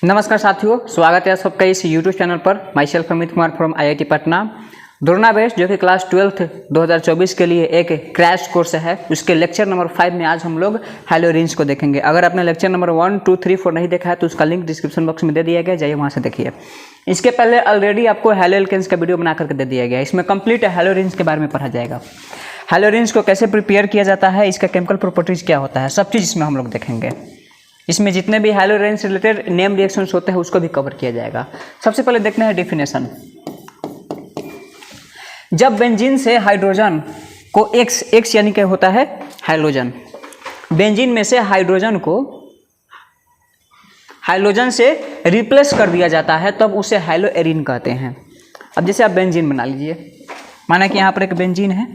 नमस्कार साथियों, स्वागत है आप सबका इस YouTube चैनल पर। Myself Amit Kumar from IIT Patna. दुर्ना बेस्ट जो कि क्लास 12th 2024 के लिए एक क्रैश कोर्स है, उसके लेक्चर नंबर 5 में आज हम लोग हैलो रेंज को देखेंगे। अगर आपने लेक्चर नंबर 1, 2, 3, 4 नहीं देखा है तो उसका लिंक डिस्क्रिप्शन बॉक्स में दे दिया गया, जाइए वहाँ से देखिए। इसके पहले ऑलरेडी आपको हैलो एल्केन्स का वीडियो बना करके दे दिया गया है। इसमें कंप्लीट हैलो रेंज के बारे में पढ़ा जाएगा। हैलो रेंज को कैसे प्रिपेयर किया जाता है, इसका केमिकल प्रॉपर्टीज क्या होता है, सब चीज़ इसमें हम लोग देखेंगे। इसमें जितने भी हैलो रेंज से रिलेटेड नेम रिएक्शंस होते हैं उसको भी कवर किया जाएगा। सबसे पहले देखना है डेफिनेशन। जब बेंजीन से हाइड्रोजन को एक्स यानी क्या होता है हाइड्रोजन, बेंजीन में से हाइड्रोजन को हाइड्रोजन से रिप्लेस कर दिया जाता है तब उसे हैलो एरीन कहते हैं। अब जैसे आप बेंजीन बना लीजिए, माना कि यहाँ पर एक बेंजीन है।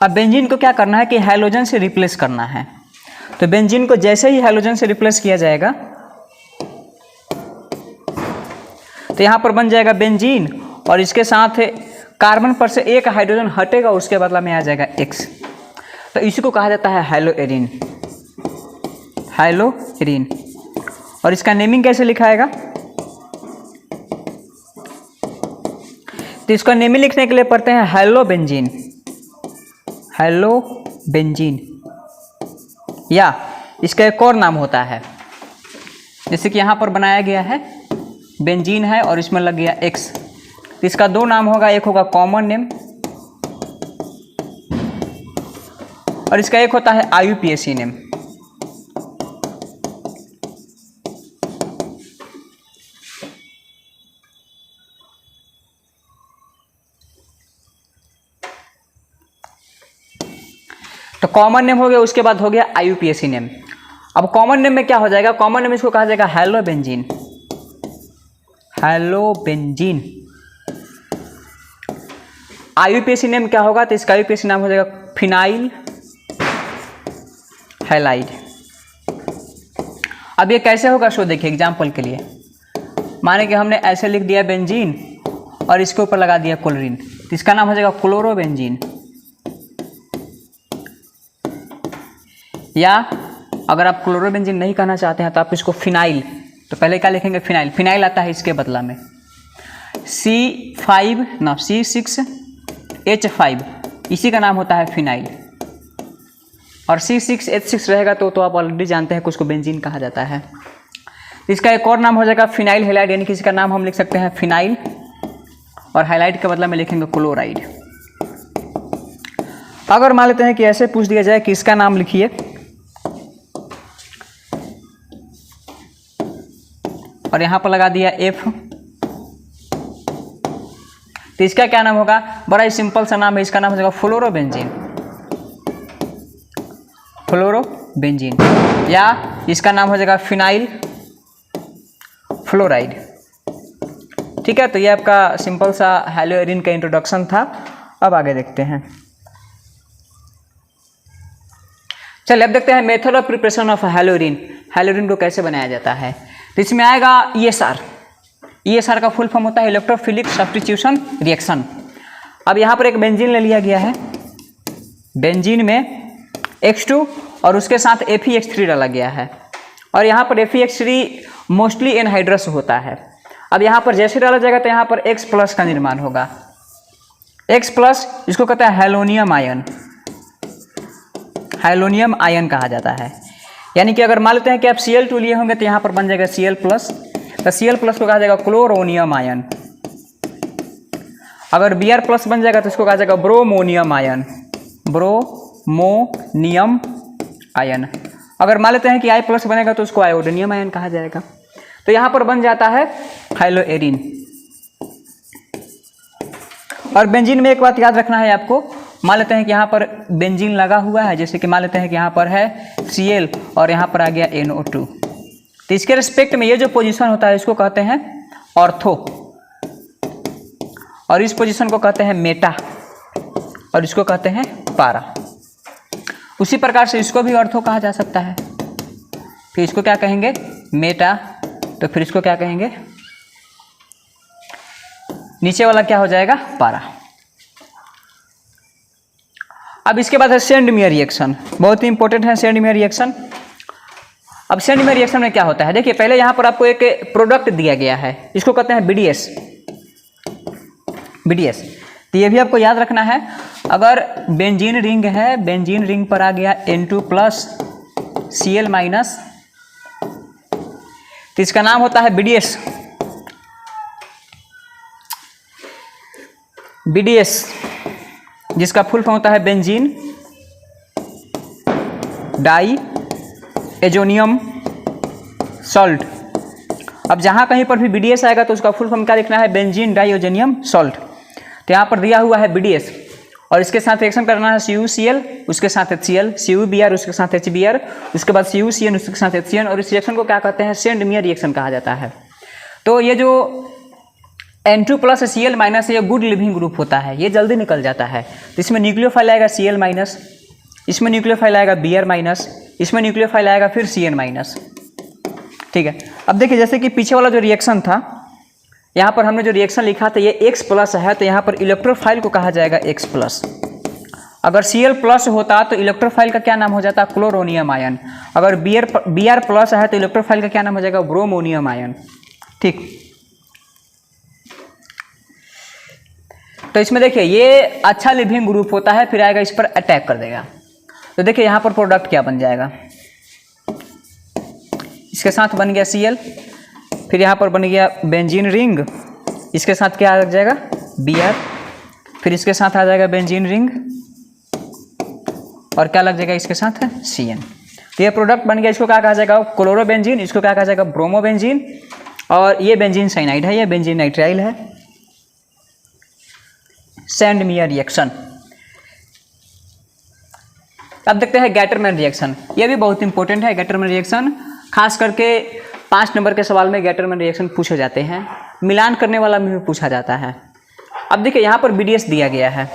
अब बेंजीन को क्या करना है कि हाइड्रोजन से रिप्लेस करना है। तो बेंजीन को जैसे ही हाइड्रोजन से रिप्लेस किया जाएगा तो यहाँ पर बन जाएगा बेंजीन, और इसके साथ कार्बन पर से एक हाइड्रोजन हटेगा, उसके बदला में आ जाएगा X। तो इसी को कहा जाता है हैलो एरीन, हैलो एरीन। और इसका नेमिंग कैसे लिखाएगा, तो इसका नेमिंग लिखने के लिए पढ़ते हैं हैलो बेंजीन, हैलो बेंजीन। या इसका एक और नाम होता है, जैसे कि यहाँ पर बनाया गया है बेंजीन है और इसमें लग गया X, तो इसका दो नाम होगा, एक होगा कॉमन नेम और इसका एक होता है IUPAC नेम। तो कॉमन नेम हो गया, उसके बाद हो गया IUPAC नेम। अब कॉमन नेम में क्या हो जाएगा, कॉमन नेम इसको कहा जाएगा hello benzene, hello benzene. IUPAC name क्या होगा, तो इसका IUPAC नाम हो जाएगा फिनाइल हैलाइड। अब ये कैसे होगा सो देखिए एग्जांपल के लिए। माने कि हमने ऐसे लिख दिया बेंजीन और इसके ऊपर लगा दिया क्लोरीन, तो इसका नाम हो जाएगा क्लोरोबेंजीन। या अगर आप क्लोरोबेंजीन नहीं कहना चाहते हैं तो आप इसको फिनाइल, तो पहले क्या लिखेंगे फिनाइल, फिनाइल आता है इसके बदला में C6H5, इसी का नाम होता है फिनाइल। और C6H6 रहेगा तो आप ऑलरेडी जानते हैं कि उसको बेंजीन कहा जाता है। इसका एक और नाम हो जाएगा फिनाइल हैलाइड, यानी कि इसका नाम हम लिख सकते हैं फिनाइल और हाइलाइड के बदला में लिखेंगे क्लोराइड। अगर मान लेते हैं कि ऐसे पूछ दिया जाए कि इसका नाम लिखिए, और यहाँ पर लगा दिया F, तो इसका क्या नाम होगा, बड़ा ही सिंपल सा नाम है, इसका नाम हो जाएगा फ्लोरोबेंजीन, फ्लोरोबेंजीन। या इसका नाम हो जाएगा फिनाइल फ्लोराइड। ठीक है, तो ये आपका सिंपल सा हैलो एरीन का इंट्रोडक्शन था। अब आगे देखते हैं। चलिए अब देखते हैं method of preparation of hello arene, hello arene को कैसे बनाया जाता है। तो इसमें आएगा ESR का फुल फॉर्म होता है इलेक्ट्रोफिलिक सब्स्टिट्यूशन रिएक्शन। अब यहाँ पर एक बेंजीन ले लिया गया है, बेंजीन में X2 और उसके साथ FeX3 डाला गया है, और यहाँ पर FeX3 मोस्टली एनहाइड्रस होता है। अब यहाँ पर जैसे डाला जाएगा तो यहाँ पर X+ का निर्माण होगा। X+ इसको कहते हैं हैलोनियम आयन, हैलोनियम आयन कहा जाता है। यानी कि अगर मान लेते हैं कि आप Cl2 लिए होंगे तो यहाँ पर बन जाएगा Cl+, तो Cl+ को कहा जाएगा क्लोरोनियम आयन। अगर Br+ बन जाएगा तो इसको कहा जाएगा ब्रोमोनियम आयन, ब्रोमोनियम आयन। अगर मान लेते हैं कि I+ बनेगा तो उसको आयोडीनियम आयन कहा जाएगा। तो यहाँ पर बन जाता है हैलो एरीन। और बेंजीन में एक बात याद रखना है आपको, मान लेते हैं कि यहाँ पर बेंजीन लगा हुआ है, जैसे कि मान लेते हैं कि यहाँ पर है Cl और यहाँ पर आ गया NO2, तो इसके रिस्पेक्ट में ये जो पोजीशन होता है इसको कहते हैं ऑर्थो, और इस पोजीशन को कहते हैं मेटा, और इसको कहते हैं पारा। उसी प्रकार से इसको भी ऑर्थो कहा जा सकता है। फिर इसको क्या कहेंगे मेटा, तो फिर इसको क्या कहेंगे, नीचे वाला क्या हो जाएगा पारा। अब इसके बाद है सेंडमियर रिएक्शन, बहुत ही इंपॉर्टेंट है सेंडमियर रिएक्शन। अब सेंड में रिएक्शन में क्या होता है, देखिए पहले यहाँ पर आपको एक प्रोडक्ट दिया गया है, इसको कहते हैं बीडीएस। बीडीएस तो ये भी आपको याद रखना है। अगर बेंजीन रिंग है, बेंजीन रिंग पर आ गया N2 प्लस Cl माइनस, तो इसका नाम होता है बीडीएस। बीडीएस जिसका फुल फॉर्म होता है बेंजीन डाई एजोनियम सॉल्ट। अब जहाँ कहीं पर भी बीडीएस आएगा तो उसका फुल फॉर्म क्या लिखना है, बेंजीन डाई एजोनियम सॉल्ट। तो यहाँ पर दिया हुआ है बीडीएस और इसके साथ रिएक्शन करना है CuCl, उसके साथ HCl, CuBr उसके साथ HBr, उसके बाद CuCN उसके साथ HCN, और इस रिएक्शन को क्या कहते हैं, सेंड मियर रिएक्शन कहा जाता है। तो ये जो N2 प्लस Cl माइनस ये गुड लिविंग ग्रुप होता है, ये जल्दी निकल जाता है। तो इसमें न्यूक्लियोफाइल आएगा Cl माइनस, इसमें न्यूक्लियोफाइल आएगा Br माइनस, इसमें न्यूक्लियोफाइल आएगा फिर Cn माइनस। ठीक है, अब देखिए जैसे कि पीछे वाला जो रिएक्शन था, यहाँ पर हमने जो रिएक्शन लिखा था ये X प्लस है, तो यहाँ पर इलेक्ट्रोफाइल को कहा जाएगा X प्लस। अगर Cl प्लस होता तो इलेक्ट्रोफाइल का क्या नाम हो जाता, क्लोरोनियम आयन। अगर Br प्लस है तो इलेक्ट्रोफाइल का क्या नाम हो जाएगा, ब्रोमोनियम आयन। ठीक, तो इसमें देखिए ये अच्छा लिविंग ग्रुप होता है, फिर आएगा इस पर अटैक कर देगा। तो देखिए यहाँ पर प्रोडक्ट क्या बन जाएगा, इसके साथ बन गया Cl, फिर यहाँ पर बन गया बेंजीन रिंग, इसके साथ क्या आ जाएगा, Br, फिर इसके साथ आ जाएगा बेंजीन रिंग और क्या लग जाएगा इसके साथ है Cn। तो ये प्रोडक्ट बन गया, इसको क्या कहा जाएगा, क्लोरोबेंजीन, इसको क्या कहा जाएगा, ब्रोमोबेंजीन, और ये बेंजीन साइनाइड है, ये बेंजीन नाइट्राइल है। Send मियर reaction. अब देखते हैं गैटरमैन रिएक्शन, ये भी बहुत इंपॉर्टेंट है। गैटरमैन रिएक्शन खास करके 5 नंबर के सवाल में गैटरमैन रिएक्शन पूछे जाते हैं, मिलान करने वाला में भी पूछा जाता है। अब देखिए यहाँ पर बीडीएस दिया गया है,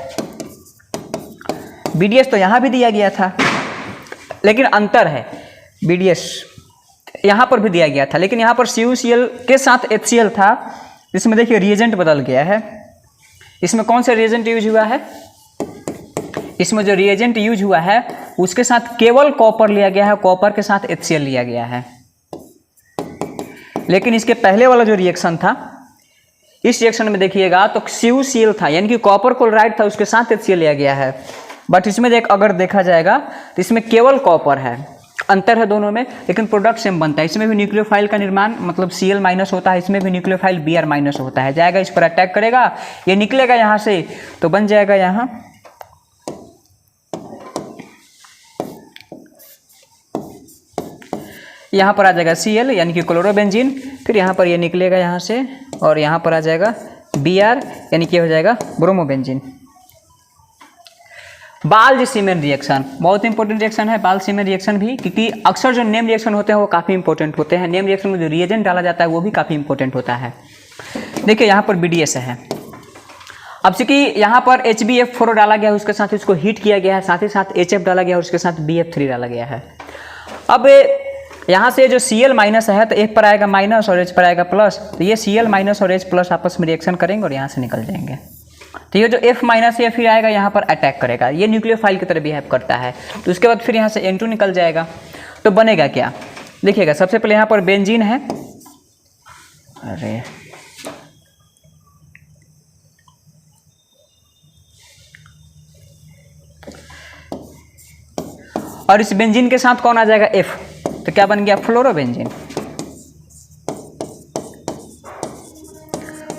बीडीएस तो यहाँ भी दिया गया था लेकिन अंतर है, बीडीएस यहाँ पर भी दिया गया था लेकिन यहाँ पर CuCl के साथ HCl था, इसमें देखिए रिएजेंट बदल गया है। इसमें कौन सा रिएजेंट यूज हुआ है, इसमें जो रिएजेंट यूज हुआ है उसके साथ केवल कॉपर लिया गया है, कॉपर के साथ HCl लिया गया है। लेकिन इसके पहले वाला जो रिएक्शन था, इस रिएक्शन में देखिएगा तो CuCl था, यानी कि कॉपर क्लोराइड था, उसके साथ HCl लिया गया है। बट इसमें अगर देखा जाएगा तो इसमें केवल कॉपर है, अंतर है दोनों में, लेकिन प्रोडक्ट सेम बनता है। इसमें भी न्यूक्लियोफाइल का निर्माण मतलब Cl माइनस होता है, इसमें भी न्यूक्लियोफाइल Br माइनस होता है। जाएगा इस पर अटैक करेगा, ये निकलेगा यहाँ से तो बन जाएगा यहाँ पर आ जाएगा Cl यानी कि क्लोरोबेंजीन, फिर यहाँ पर ये निकलेगा यहाँ से और यहाँ पर आ जाएगा Br यानी कि हो जाएगा ब्रोमोबेंजीन। बाल्ज सीमेन रिएक्शन बहुत इंपॉर्टेंट रिएक्शन है, बाल्ज सीमेन रिएक्शन भी, क्योंकि अक्सर जो नेम रिएक्शन होते हैं वो काफ़ी इंपॉर्टेंट होते हैं। नेम रिएक्शन में जो रिएजेंट डाला जाता है वो भी काफ़ी इंपॉर्टेंट होता है। देखिए यहाँ पर BDS है, अब चूंकि यहाँ पर HbF4 डाला गया है, उसके साथ इसको हीट किया गया है, साथ ही साथ HF डाला गया है और उसके साथ BF3 डाला गया है। अब यहाँ से जो Cl माइनस है तो F पर आएगा माइनस और H पर आएगा प्लस, तो ये Cl माइनस और H प्लस आपस में रिएक्शन करेंगे और यहाँ से निकल जाएंगे। तो ये जो F माइनस है फिर आएगा यहाँ पर अटैक करेगा, ये न्यूक्लियोफाइल की तरह बिहेव करता है। तो उसके बाद फिर यहाँ से N2 निकल जाएगा, तो बनेगा क्या, देखिएगा सबसे पहले यहाँ पर बेंजीन है, अरे और इस बेंजीन के साथ कौन आ जाएगा F, तो क्या बन गया फ्लोरोबेंजीन।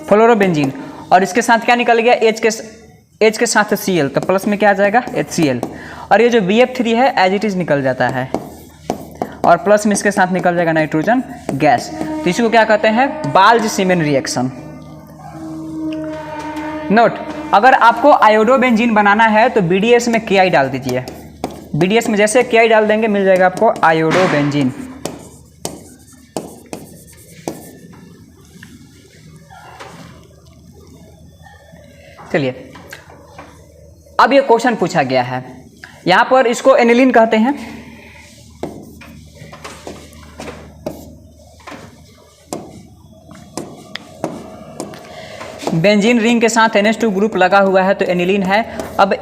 फ्लोरोबेंजीन और इसके साथ क्या निकल गया H के साथ Cl, तो प्लस में क्या आ जाएगा HCl, और ये जो BF3 है एज इट इज निकल जाता है और प्लस में इसके साथ निकल जाएगा नाइट्रोजन गैस। तो इसको क्या कहते हैं, बाल्ज सीमेन रिएक्शन। नोट, अगर आपको आयोडोबेंजीन बनाना है तो BDS में Ki डाल दीजिए, BDS में जैसे Ki डाल देंगे मिल जाएगा आपको आयोडोबेंजीन। चलिए अब ये क्वेश्चन पूछा गया है, यहां पर इसको एनिलीन कहते हैं। बेंजीन रिंग के साथ NH2 ग्रुप लगा हुआ है तो एनिलीन है। अब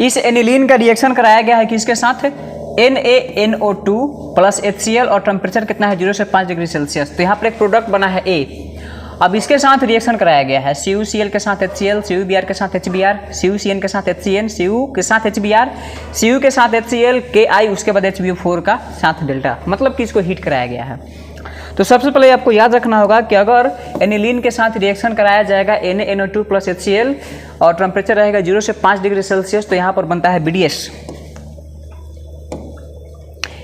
इस एनिलीन का रिएक्शन कराया गया है किसके साथ, NaNO2 प्लस HCl और टेम्परेचर कितना है 0 से 5 डिग्री सेल्सियस। तो यहाँ पर एक प्रोडक्ट बना है A। अब इसके साथ रिएक्शन कराया गया है CuCl के साथ HCl, CuBr के साथ HBr, CuCN के साथ HCN, Cu के साथ HBr, Cu के साथ HCl, Ki उसके बाद HBO4 का साथ डेल्टा, मतलब कि इसको हीट कराया गया है। तो सबसे पहले आपको याद रखना होगा कि अगर एनिलीन के साथ रिएक्शन कराया जाएगा NaNO2 प्लस HCl और टेम्परेचर रहेगा 0 से 5 डिग्री सेल्सियस, तो यहाँ पर बनता है BDS।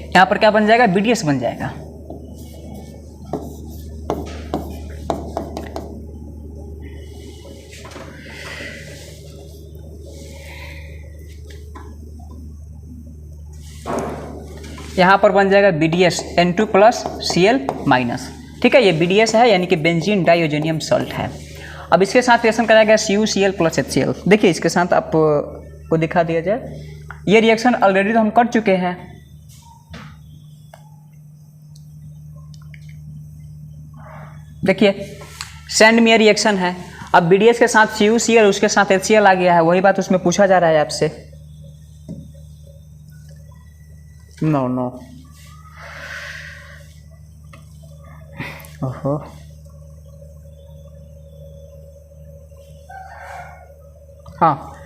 यहाँ पर क्या बन जाएगा, BDS बन जाएगा। यहाँ पर बन जाएगा BDS N2 plus Cl minus. ठीक है, ये BDS है यानी कि बेंजीन डाइओजेनियम सॉल्ट है। अब इसके साथ रिएक्शन कराया गया CuCl प्लस HCl। देखिए इसके साथ आपको दिखा दिया जाए, ये रिएक्शन ऑलरेडी तो हम कर चुके हैं। देखिए सेंड में रिएक्शन है। अब BDS के साथ CuCl उसके साथ HCl आ गया है, वही बात उसमें पूछा जा रहा है आपसे। नो ओहो, हाँ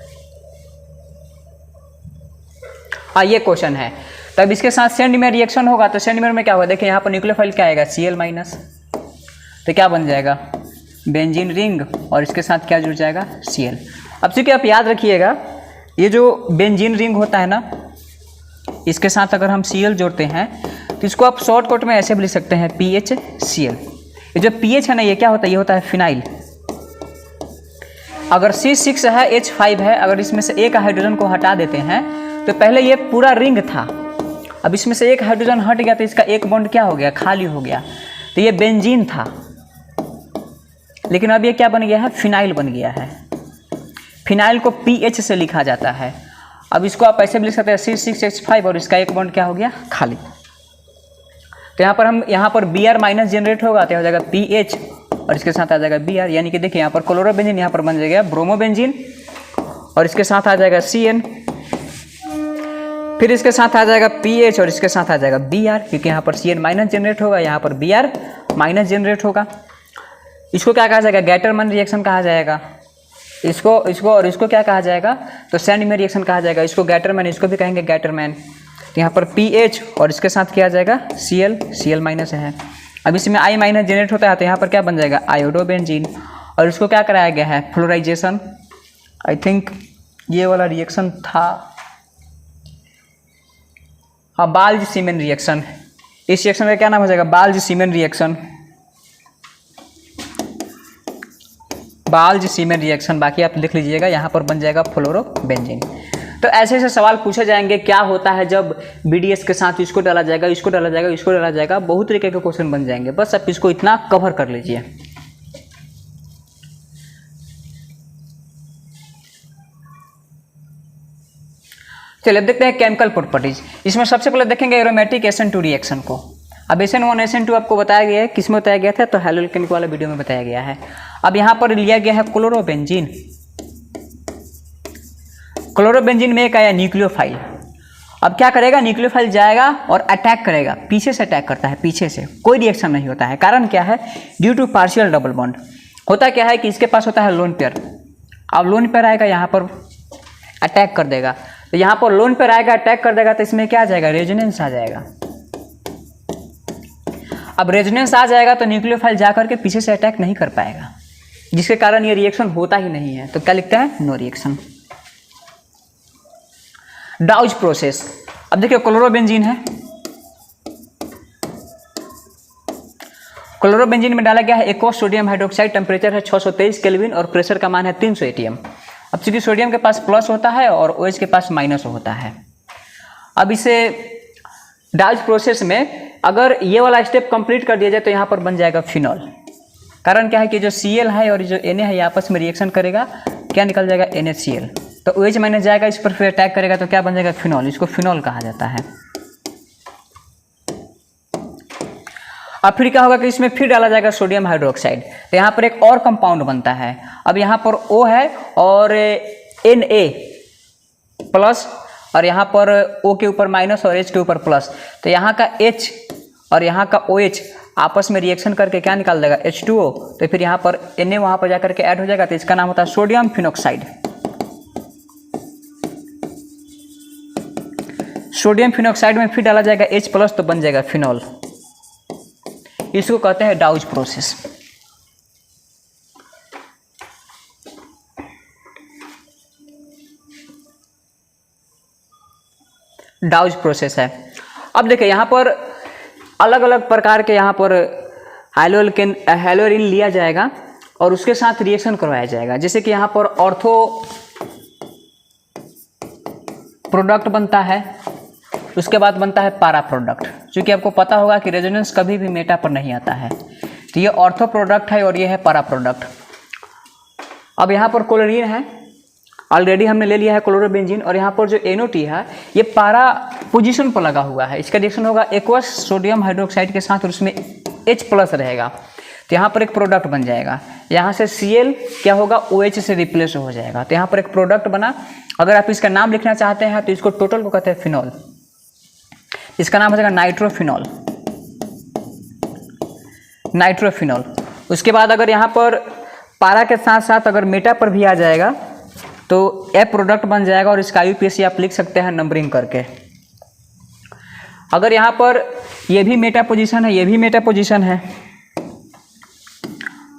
ये क्वेश्चन है। तब इसके साथ सेंडमेयर रिएक्शन होगा तो सेंडमेयर में क्या होगा, देखिए यहाँ पर न्यूक्लियोफाइल क्या आएगा Cl माइनस, तो क्या बन जाएगा बेंजीन रिंग और इसके साथ क्या जुड़ जाएगा Cl। अब चूंकि आप याद रखिएगा ये जो बेंजीन रिंग होता है ना, इसके साथ अगर हम Cl जोड़ते हैं तो इसको आप शॉर्टकट में ऐसे भी लिख सकते हैं PHCl। ये जो PH है ना, ये क्या होता है, ये होता है फिनाइल। अगर C6 है H5 है, अगर इसमें से एक हाइड्रोजन को हटा देते हैं तो पहले ये पूरा रिंग था, अब इसमें से एक हाइड्रोजन हट गया तो इसका एक बॉन्ड क्या हो गया, खाली हो गया। तो ये बेंजीन था, लेकिन अब ये क्या बन गया है, फिनाइल बन गया है। फिनाइल को PH से लिखा जाता है। अब इसको आप ऐसे भी लिख सकते हैं C6H5 और इसका एक बॉन्ड क्या हो गया, खाली। तो यहाँ पर Br माइनस जनरेट होगा तो हो जाएगा PH और इसके साथ आ जाएगा Br, यानी कि देखिए यहाँ पर क्लोरोबेंजीन यहाँ पर बन जाएगा ब्रोमोबेंजीन और इसके साथ आ जाएगा Cn, फिर इसके साथ आ जाएगा PH और इसके साथ आ जाएगा Br, क्योंकि यहाँ पर Cn माइनस जनरेट होगा, यहाँ पर Br माइनस जनरेट होगा। इसको क्या कहा जाएगा, गैटरमैन रिएक्शन कहा जाएगा। इसको क्या कहा जाएगा, तो सेंडमेयर रिएक्शन कहा जाएगा। इसको गैटरमैन, इसको भी कहेंगे गैटरमैन। यहाँ पर PH और इसके साथ क्या आ जाएगा Cl माइनस है। अब इसमें I माइनस जनरेट होता है तो यहाँ पर क्या बन जाएगा आयोडोबेंजीन और इसको क्या कराया गया है, फ्लोराइजेशन। आई थिंक ये वाला रिएक्शन था, हाँ, बाल्ज सीमेन रिएक्शन। इस रिएक्शन का क्या नाम हो जाएगा, बाल्ज सीमेन रिएक्शन, बाल्ज सीमेन रिएक्शन। बाकी आप लिख लीजिएगा, यहाँ पर बन जाएगा फ्लोरोबेंजीन। तो ऐसे ऐसे सवाल पूछे जाएंगे, क्या होता है जब BDS के साथ इसको डाला जाएगा, इसको डाला जाएगा, इसको डाला जाएगा, बहुत तरीके के क्वेश्चन बन जाएंगे। बस आप इसको इतना कवर कर लीजिए। चलिए अब देखते हैं केमिकल प्रॉपर्टीज। इसमें सबसे पहले देखेंगे एरोमेटिक SN2 रिएक्शन को। अब SN1 SN2 आपको बताया गया है, किसमें बताया गया था, तो हैलोकेनिक वाला वीडियो में बताया गया है। अब यहाँ पर लिया गया है क्लोरोबेंजीन। क्लोरोबेंजीन में एक आया न्यूक्लियोफाइल। अब क्या करेगा, न्यूक्लियोफाइल जाएगा और अटैक करेगा, पीछे से अटैक करता है, पीछे से कोई रिएक्शन नहीं होता है। कारण क्या है, due to partial double bond. होता क्या है कि इसके पास होता है लोन पेयर। अब लोन पेयर आएगा यहाँ पर अटैक कर देगा, तो यहाँ पर लोन पेयर आएगा अटैक कर देगा, तो इसमें क्या आ जाएगा, रेजोनेंस आ जाएगा। अब रेजोनेंस आ जाएगा तो न्यूक्लियोफाइल जाकर के पीछे से अटैक नहीं कर पाएगा, जिसके कारण ये रिएक्शन होता ही नहीं है। तो क्या लिखते हैं, नो रिएक्शन। Douse process. अब देखिए क्लोरोबेंजीन है, क्लोरोबेंजीन में डाला गया है एक्वस सोडियम हाइड्रोक्साइड, टेम्परेचर है 623 केल्विन और प्रेशर का मान है 300 atm। अब चूंकि सोडियम के पास प्लस होता है और OH के पास माइनस होता है। अब इसे डाउज प्रोसेस में अगर ये वाला स्टेप कंप्लीट कर दिया जाए तो यहाँ पर बन जाएगा फिनॉल। कारण क्या है कि जो Cl है और जो Na है ये आपस में रिएक्शन करेगा, क्या निकल जाएगा NaCl। तो OH माइनस जाएगा, इस पर फिर अटैक करेगा तो क्या बन जाएगा फिनॉल। इसको फिनॉल कहा जाता है। अब फिर क्या होगा कि इसमें फिर डाला जाएगा सोडियम हाइड्रोक्साइड, तो यहाँ पर एक और कंपाउंड बनता है। अब यहाँ पर O है और Na प्लस और यहाँ पर O के ऊपर माइनस और H के ऊपर प्लस, तो यहाँ का H और यहाँ का OH आपस में रिएक्शन करके क्या निकाल देगा H2O, तो फिर यहाँ पर Na वहाँ पर जाकर के ऐड हो जाएगा, तो इसका नाम होता है सोडियम फिनॉक्साइड। सोडियम फिनॉक्साइड में फिर डाला जाएगा H प्लस, तो बन जाएगा फिनॉल। इसको कहते हैं डाउज प्रोसेस। डाउज प्रोसेस है। अब देखिए यहाँ पर अलग अलग प्रकार के यहाँ पर हैलोरिन लिया जाएगा और उसके साथ रिएक्शन करवाया जाएगा। जैसे कि यहाँ पर ऑर्थो प्रोडक्ट बनता है, उसके बाद बनता है पारा प्रोडक्ट। क्योंकि आपको पता होगा कि रेजोनेंस कभी भी मेटा पर नहीं आता है, तो ये ऑर्थो प्रोडक्ट है और ये है पारा प्रोडक्ट। अब यहाँ पर क्लोरीन है, ऑलरेडी हमने ले लिया है क्लोरोबेंजीन, और यहाँ पर जो NO2 है ये पारा पोजीशन पर लगा हुआ है। इसका रिएक्शन होगा एक्वस सोडियम हाइड्रोक्साइड के साथ और उसमें H प्लस रहेगा, तो यहाँ पर एक प्रोडक्ट बन जाएगा। यहाँ से Cl क्या होगा OH से रिप्लेस हो जाएगा, तो यहाँ पर एक प्रोडक्ट बना। अगर आप इसका नाम लिखना चाहते हैं तो इसको टोटल को कहते हैं फिनॉल, इसका नाम हो जाएगा नाइट्रोफिनॉल। नाइट्रोफिनॉल। उसके बाद अगर यहाँ पर पारा के साथ साथ अगर मेटा पर भी आ जाएगा तो ए प्रोडक्ट बन जाएगा और इसका IUPAC आप लिख सकते हैं नंबरिंग करके। अगर यहाँ पर ये भी मेटा पोजीशन है, ये भी मेटा पोजीशन है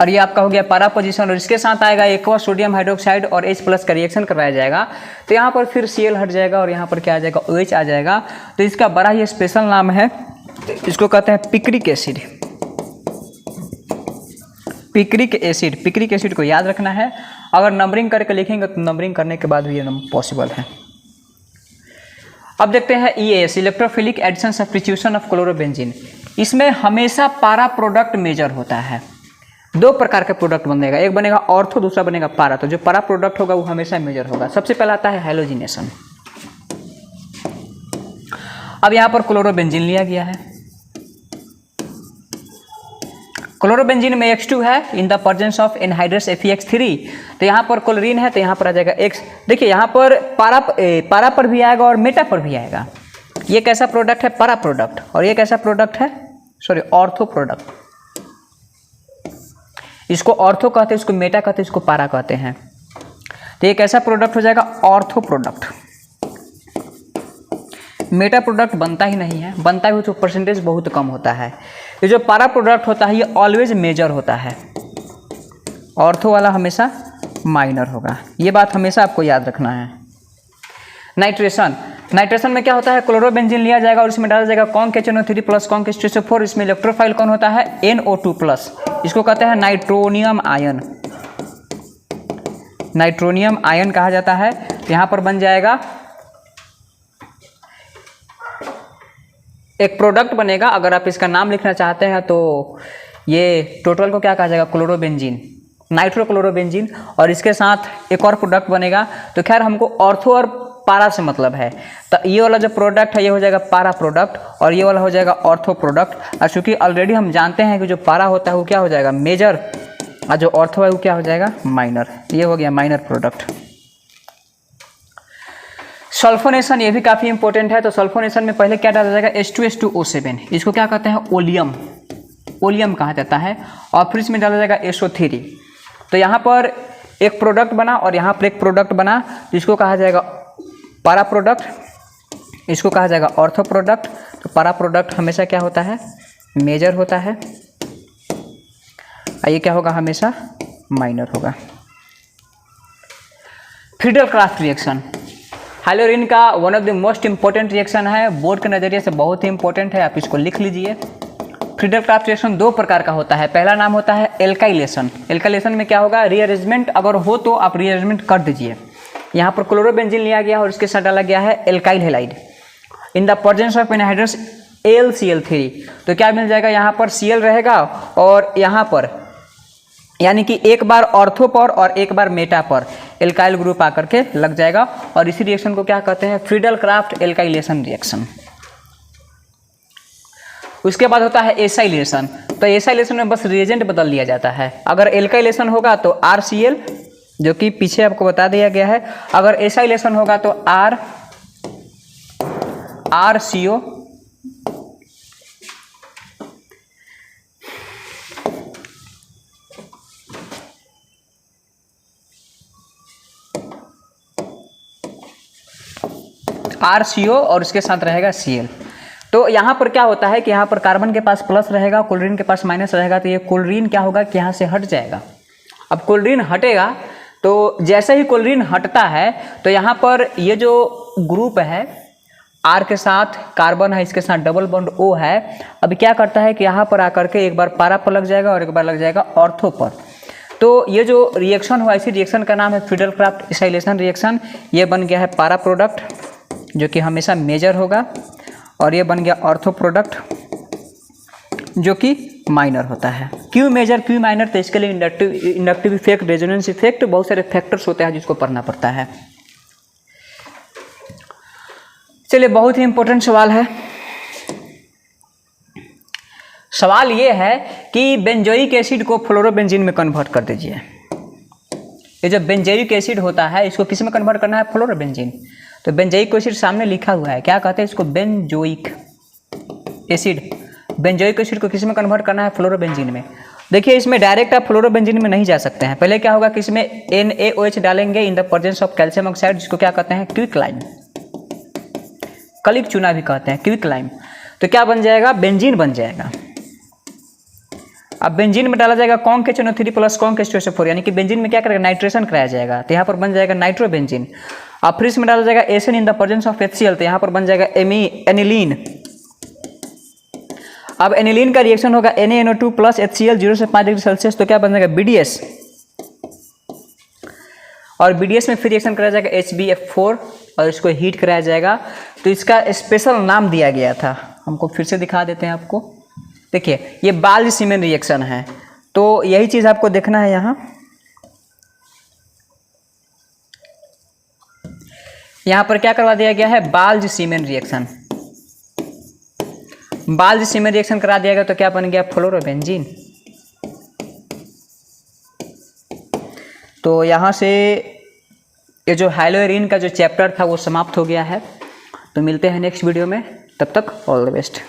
और ये आपका हो गया पारा पोजीशन, और इसके साथ आएगा एक्वा सोडियम हाइड्रोक्साइड और H प्लस का रिएक्शन करवाया जाएगा, तो यहाँ पर फिर Cl हट जाएगा और यहाँ पर क्या आ जाएगा OH आ जाएगा। तो इसका बड़ा ही स्पेशल नाम है, इसको कहते हैं picric acid. Picric acid, picric acid को याद रखना है। अगर नंबरिंग करके लिखेंगे तो नंबरिंग करने के बाद भी ये पॉसिबल है। अब देखते हैं EAS, electrophilic addition substitution of chlorobenzene. इसमें हमेशा पारा प्रोडक्ट मेजर होता है। दो प्रकार के प्रोडक्ट बनेगा, एक बनेगा ऑर्थो, दूसरा बनेगा पारा। तो जो पारा प्रोडक्ट होगा वो हमेशा मेजर होगा। सबसे पहला आता है हैलोजिनेशन। अब यहाँ पर क्लोरोबेंजीन लिया गया है, क्लोरोबेंजीन में X2 है in the presence of anhydrous FeX3, तो यहाँ पर क्लोरीन है तो यहाँ पर आ जाएगा X। देखिए यहाँ पर पारा पर भी आएगा और मेटा पर भी आएगा। ये कैसा प्रोडक्ट है? पारा प्रोडक्ट। और ये कैसा प्रोडक्ट है? Sorry, ortho product. इसको ऑर्थो कहते हैं, इसको मेटा कहते हैं, इसको पारा कहते हैं। तो ये कैसा प्रोडक्ट हो जाएगा? Ortho product. मेटा प्रोडक्ट बनता ही नहीं है, बनता है तो परसेंटेज बहुत कम होता है। ये जो पारा प्रोडक्ट होता है ये ऑलवेज मेजर होता है, ऑर्थो वाला हमेशा माइनर होगा। ये बात हमेशा आपको याद रखना है। नाइट्रेशन, नाइट्रेशन में क्या होता है? क्लोरोबेंजीन लिया जाएगा और इसमें डाला जाएगा conc HNO3 plus conc H2SO4। इसमें इलेक्ट्रोफाइल कौन होता है? NO2 plus. इसको कहते हैं नाइट्रोनियम आयन। नाइट्रोनियम आयन कहा जाता है। यहाँ पर बन जाएगा एक प्रोडक्ट बनेगा। अगर आप इसका नाम लिखना चाहते हैं तो ये टोटल को क्या कहा जाएगा? Chlorobenzene, nitrochlorobenzene. और इसके साथ एक और प्रोडक्ट बनेगा। तो खैर हमको ऑर्थो और पारा से मतलब है, तो ये वाला जो प्रोडक्ट है ये हो जाएगा पारा प्रोडक्ट और ये वाला हो जाएगा ऑर्थो प्रोडक्ट। और चूँकि ऑलरेडी हम जानते हैं कि जो पारा होता है वो क्या हो जाएगा? मेजर, और जो ऑर्थो है वो क्या हो जाएगा? माइनर। ये हो गया माइनर प्रोडक्ट। सल्फोनेशन, ये भी काफ़ी इंपॉर्टेंट है। तो सल्फोनेशन में पहले क्या डाला जाएगा? H2SO7। इसको क्या कहते हैं? ओलियम, ओलियम कहा जाता है। और फिर इसमें डाला जाएगा SO3। तो यहाँ पर एक प्रोडक्ट बना और यहाँ पर एक प्रोडक्ट बना, जिसको कहा जाएगा पारा प्रोडक्ट, इसको कहा जाएगा ऑर्थो प्रोडक्ट। तो पारा प्रोडक्ट हमेशा क्या होता है? मेजर होता है। ये क्या होगा? हमेशा माइनर होगा। फ्रीडल क्राफ्ट रिएक्शन हाइलोरिन का one of the most important reaction है, बोर्ड के नज़रिए से बहुत ही इंपॉर्टेंट है, आप इसको लिख लीजिए। फ्रीडल क्राफ्ट रिएक्शन दो प्रकार का होता है। पहला नाम होता है एल्काइलेशन। एल्काइलेशन में क्या होगा? रीअरेंजमेंट अगर हो तो आप रीअरेंजमेंट कर दीजिए। यहाँ पर क्लोरोबेंजीन लिया गया और इसके साथ डाला गया है alkyl halide in the presence of anhydrous AlCl3। तो क्या मिल जाएगा? यहाँ पर Cl रहेगा और यहाँ पर यानी कि एक बार ऑर्थो पर और एक बार मेटा पर एल्काइल ग्रुप आकर के लग जाएगा। और इसी रिएक्शन को क्या कहते हैं? Friedel craft alkylation reaction. उसके बाद होता है एसाइलेशन। तो एसाइलेशन में बस रिएजेंट बदल दिया जाता है। अगर एल्काइलेशन होगा तो RCl जो कि पीछे आपको बता दिया गया है। अगर ऐसा रिलेशन होगा तो RCO और उसके साथ रहेगा Cl। तो यहाँ पर क्या होता है कि यहाँ पर कार्बन के पास प्लस रहेगा, क्लोरीन के पास माइनस रहेगा, तो ये क्लोरीन क्या होगा कि यहाँ से हट जाएगा। अब क्लोरीन हटेगा तो जैसे ही क्लोरीन हटता है तो यहाँ पर ये जो ग्रुप है R के साथ कार्बन है, इसके साथ डबल बॉन्ड O है। अब क्या करता है कि यहाँ पर आकर के एक बार पारा पर लग जाएगा और एक बार लग जाएगा ऑर्थो पर। तो ये जो रिएक्शन हुआ, इसी रिएक्शन का नाम है फ्रीडल-क्राफ्ट एसाइलेशन रिएक्शन। ये बन गया है पारा प्रोडक्ट जो कि हमेशा मेजर होगा, और ये बन गया ऑर्थो प्रोडक्ट जो कि माइनर होता है। क्यों मेजर क्यों माइनर? तो इसके लिए इंडक्टिव इफेक्ट, रेजोनेंस इफेक्ट, बहुत सारे फैक्टर्स होते हैं जिसको पढ़ना पड़ता है। चलिए, बहुत ही इंपॉर्टेंट सवाल है। सवाल ये है कि बेंजोइक एसिड को फ्लोरोबेंजीन में कन्वर्ट कर दीजिए। ये जो बेंजोइक एसिड होता है इसको किस में कन्वर्ट करना है? फ्लोरोबेंजीन। तो बेंजोइक एसिड सामने लिखा हुआ है, क्या कहते हैं इसको? Benzoic acid. बेंजोइक एसिड को किस में कन्वर्ट करना है? फ्लोरोबेंजीन में। देखिए, इसमें डायरेक्ट आप फ्लोरोबेंजीन में नहीं जा सकते हैं। पहले क्या होगा कि इसमें NaOH डालेंगे in the presence of calcium oxide, जिसको क्या कहते हैं? क्विकलाइम, कलिक चूना भी कहते हैं, क्विकलाइम। तो क्या बन जाएगा? बेंजीन बन जाएगा। अब बेंजीन में डाला जाएगा conc HNO3 plus conc H2SO4, यानी कि बेंजीन में क्या करेगा? नाइट्रेशन कराया जाएगा, तो यहाँ पर बन जाएगा नाइट्रोबेंजीन। अब फिर इसमें डाला जाएगा acid in the presence of HCl, तो यहाँ पर बन जाएगा एनिलीन। अब एनिलीन का रिएक्शन होगा NaNO2 प्लस HCl 0 से 5 डिग्री सेल्सियस, तो क्या बन जाएगा? BDS। और BDS में फिर रिएक्शन कराया जाएगा HbF4 और इसको हीट कराया जाएगा। तो इसका स्पेशल नाम दिया गया था, हमको फिर से दिखा देते हैं आपको। देखिए, ये बाल्ज सीमेन रिएक्शन है, तो यही चीज़ आपको देखना है। यहाँ पर क्या करवा दिया गया है? बाल्ज सीमेन रिएक्शन। बाल्ज सीमेन रिएक्शन करा दिया गया तो क्या बन गया? फ्लोरोबेंजीन। तो यहाँ से ये जो हाइलोएरिन का जो चैप्टर था वो समाप्त हो गया है। तो मिलते हैं नेक्स्ट वीडियो में, तब तक ऑल द बेस्ट।